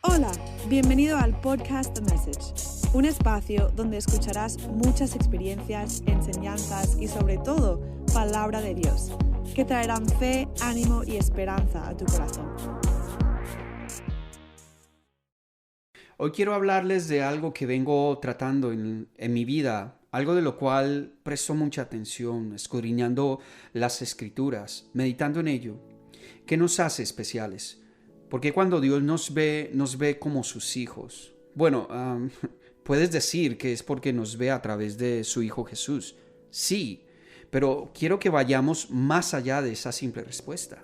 Hola, bienvenido al podcast The Message, un espacio donde escucharás muchas experiencias, enseñanzas y sobre todo, palabra de Dios, que traerán fe, ánimo y esperanza a tu corazón. Hoy quiero hablarles de algo que vengo tratando en mi vida, algo de lo cual presto mucha atención, escudriñando las Escrituras, meditando en ello. ¿Qué nos hace especiales? Porque cuando Dios nos ve como sus hijos. Bueno, puedes decir que es porque nos ve a través de su Hijo Jesús. Sí, pero quiero que vayamos más allá de esa simple respuesta.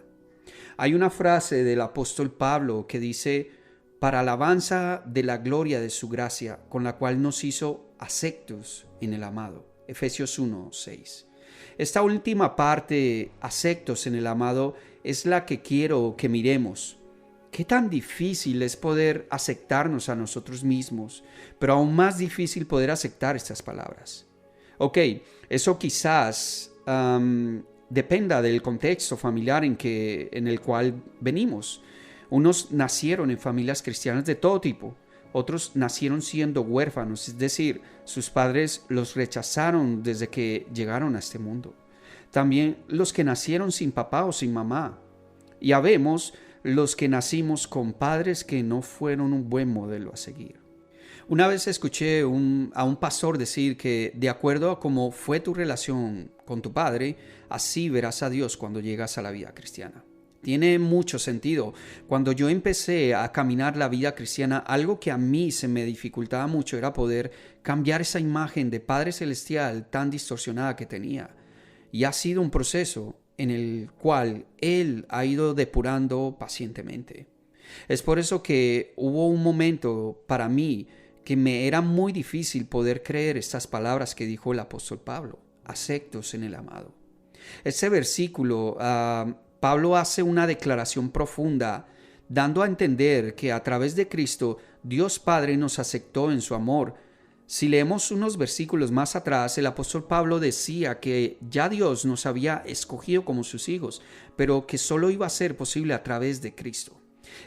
Hay una frase del apóstol Pablo que dice: para alabanza de la gloria de su gracia, con la cual nos hizo aceptos en el amado. Efesios 1:6. Esta última parte, aceptos en el amado, es la que quiero que miremos. Qué tan difícil es poder aceptarnos a nosotros mismos, pero aún más difícil poder aceptar estas palabras. Ok, eso quizás dependa del contexto familiar en el cual venimos. Unos nacieron en familias cristianas de todo tipo, otros nacieron siendo huérfanos, es decir, sus padres los rechazaron desde que llegaron a este mundo. También los que nacieron sin papá o sin mamá. Y habemos los que nacimos con padres que no fueron un buen modelo a seguir. Una vez escuché a un pastor decir que de acuerdo a cómo fue tu relación con tu padre, así verás a Dios cuando llegas a la vida cristiana. Tiene mucho sentido. Cuando yo empecé a caminar la vida cristiana, algo que a mí se me dificultaba mucho era poder cambiar esa imagen de Padre Celestial tan distorsionada que tenía. Y ha sido un proceso en el cual Él ha ido depurando pacientemente. Es por eso que hubo un momento para mí que me era muy difícil poder creer estas palabras que dijo el apóstol Pablo: aceptos en el amado. Este versículo, Pablo hace una declaración profunda, dando a entender que a través de Cristo, Dios Padre nos aceptó en su amor. Si leemos unos versículos más atrás, el apóstol Pablo decía que ya Dios nos había escogido como sus hijos, pero que solo iba a ser posible a través de Cristo.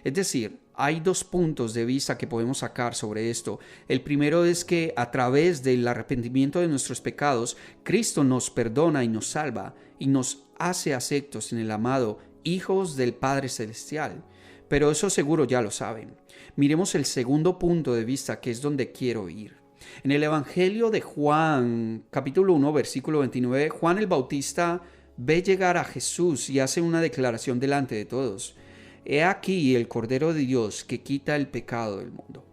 Es decir, hay dos puntos de vista que podemos sacar sobre esto. El primero es que a través del arrepentimiento de nuestros pecados, Cristo nos perdona y nos salva y nos hace aceptos en el amado, hijos del Padre Celestial. Pero eso seguro ya lo saben. Miremos el segundo punto de vista, que es donde quiero ir. En el Evangelio de Juan, capítulo 1, versículo 29, Juan el Bautista ve llegar a Jesús y hace una declaración delante de todos. He aquí el Cordero de Dios que quita el pecado del mundo.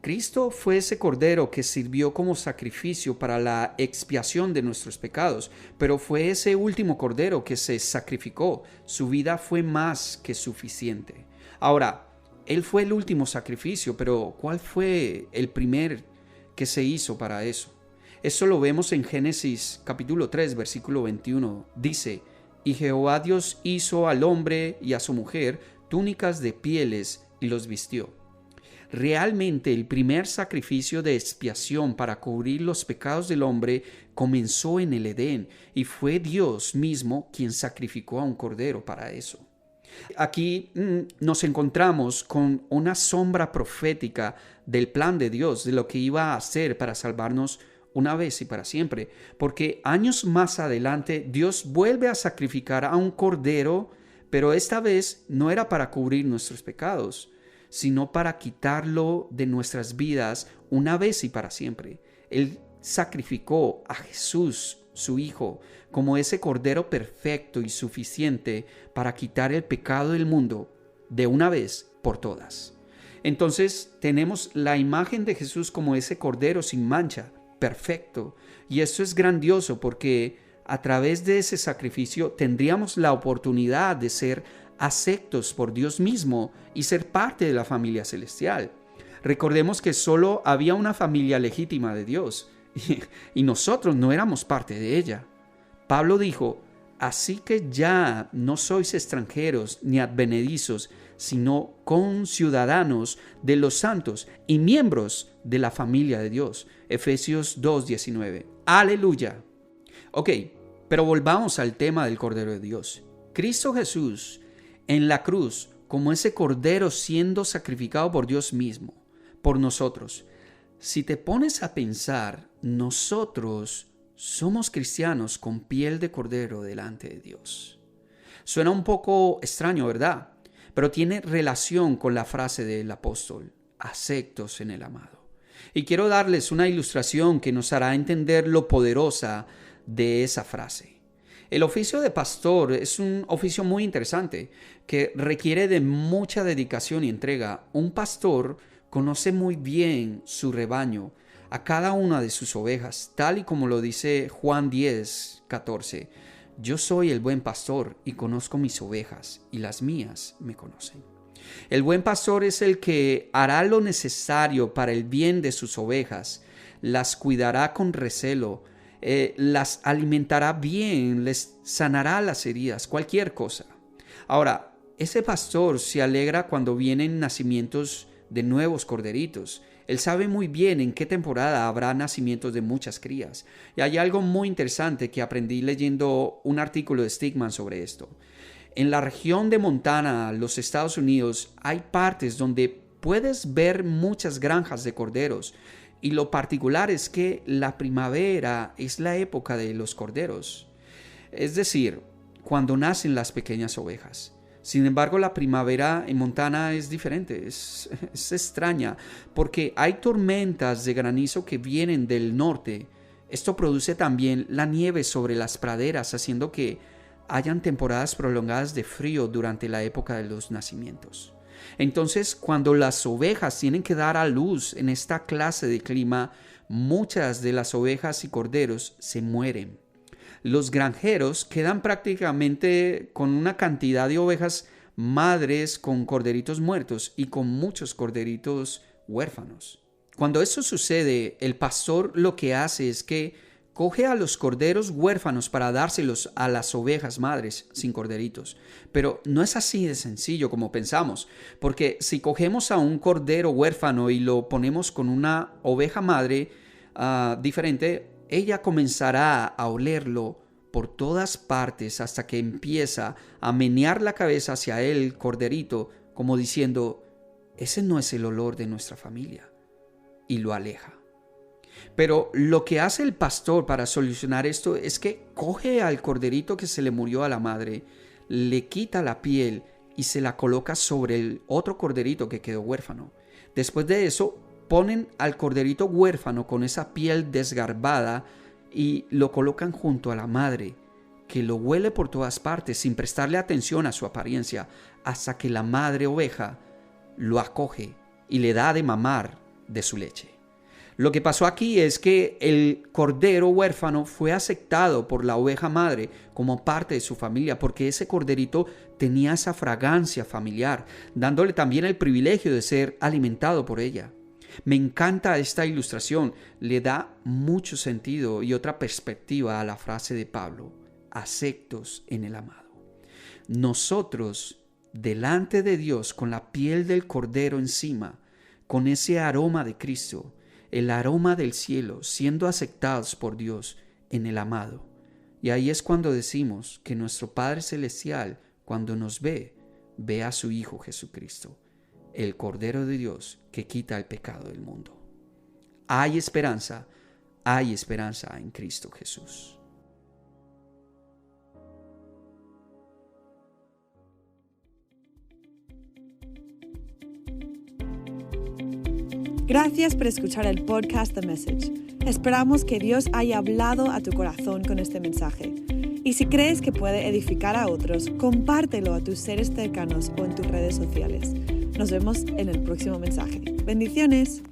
Cristo fue ese Cordero que sirvió como sacrificio para la expiación de nuestros pecados, pero fue ese último Cordero que se sacrificó. Su vida fue más que suficiente. Ahora, Él fue el último sacrificio, pero ¿cuál fue el primer que se hizo para eso? Eso lo vemos en Génesis capítulo 3, versículo 21. Dice: y Jehová Dios hizo al hombre y a su mujer túnicas de pieles y los vistió. Realmente el primer sacrificio de expiación para cubrir los pecados del hombre comenzó en el Edén, y fue Dios mismo quien sacrificó a un cordero para eso. Aquí nos encontramos con una sombra profética del plan de Dios, de lo que iba a hacer para salvarnos una vez y para siempre, porque años más adelante Dios vuelve a sacrificar a un cordero, pero esta vez no era para cubrir nuestros pecados, sino para quitarlo de nuestras vidas una vez y para siempre. Él sacrificó a Jesús, su Hijo, como ese cordero perfecto y suficiente para quitar el pecado del mundo de una vez por todas. Entonces tenemos la imagen de Jesús como ese cordero sin mancha, perfecto. Y esto es grandioso porque a través de ese sacrificio tendríamos la oportunidad de ser aceptos por Dios mismo y ser parte de la familia celestial. Recordemos que solo había una familia legítima de Dios y nosotros no éramos parte de ella. Pablo dijo: así que ya no sois extranjeros ni advenedizos, sino conciudadanos de los santos y miembros de la familia de Dios. Efesios 2:19. ¡Aleluya! Ok, pero volvamos al tema del Cordero de Dios. Cristo Jesús en la cruz como ese cordero siendo sacrificado por Dios mismo, por nosotros. Si te pones a pensar, nosotros somos cristianos con piel de cordero delante de Dios. Suena un poco extraño, ¿verdad? Pero tiene relación con la frase del apóstol, aceptos en el amado. Y quiero darles una ilustración que nos hará entender lo poderosa de esa frase. El oficio de pastor es un oficio muy interesante que requiere de mucha dedicación y entrega. Un pastor conoce muy bien su rebaño, a cada una de sus ovejas, tal y como lo dice Juan 10:14. Yo soy el buen pastor y conozco mis ovejas, y las mías me conocen. El buen pastor es el que hará lo necesario para el bien de sus ovejas, las cuidará con recelo, las alimentará bien, les sanará las heridas, cualquier cosa. Ahora, ese pastor se alegra cuando vienen nacimientos de nuevos corderitos. Él sabe muy bien en qué temporada habrá nacimientos de muchas crías. Y hay algo muy interesante que aprendí leyendo un artículo de Stigman sobre esto. En la región de Montana, los Estados Unidos, hay partes donde puedes ver muchas granjas de corderos. Y lo particular es que la primavera es la época de los corderos. Es decir, cuando nacen las pequeñas ovejas. Sin embargo, la primavera en Montana es diferente, es extraña, porque hay tormentas de granizo que vienen del norte. Esto produce también la nieve sobre las praderas, haciendo que hayan temporadas prolongadas de frío durante la época de los nacimientos. Entonces, cuando las ovejas tienen que dar a luz en esta clase de clima, muchas de las ovejas y corderos se mueren. Los granjeros quedan prácticamente con una cantidad de ovejas madres con corderitos muertos y con muchos corderitos huérfanos. Cuando esto sucede, el pastor lo que hace es que coge a los corderos huérfanos para dárselos a las ovejas madres sin corderitos. Pero no es así de sencillo como pensamos, porque si cogemos a un cordero huérfano y lo ponemos con una oveja madre diferente, ella comenzará a olerlo por todas partes hasta que empieza a menear la cabeza hacia el corderito, como diciendo, ese no es el olor de nuestra familia, y lo aleja. Pero lo que hace el pastor para solucionar esto es que coge al corderito que se le murió a la madre, le quita la piel y se la coloca sobre el otro corderito que quedó huérfano. Después de eso, ponen al corderito huérfano con esa piel desgarbada y lo colocan junto a la madre, que lo huele por todas partes sin prestarle atención a su apariencia, hasta que la madre oveja lo acoge y le da de mamar de su leche. Lo que pasó aquí es que el cordero huérfano fue aceptado por la oveja madre como parte de su familia, porque ese corderito tenía esa fragancia familiar, dándole también el privilegio de ser alimentado por ella. Me encanta esta ilustración, le da mucho sentido y otra perspectiva a la frase de Pablo, aceptos en el amado. Nosotros, delante de Dios, con la piel del cordero encima, con ese aroma de Cristo, el aroma del cielo, siendo aceptados por Dios en el amado. Y ahí es cuando decimos que nuestro Padre Celestial, cuando nos ve, ve a su Hijo Jesucristo, el Cordero de Dios que quita el pecado del mundo. Hay esperanza en Cristo Jesús. Gracias por escuchar el podcast The Message. Esperamos que Dios haya hablado a tu corazón con este mensaje. Y si crees que puede edificar a otros, compártelo a tus seres cercanos o en tus redes sociales. Nos vemos en el próximo mensaje. Bendiciones.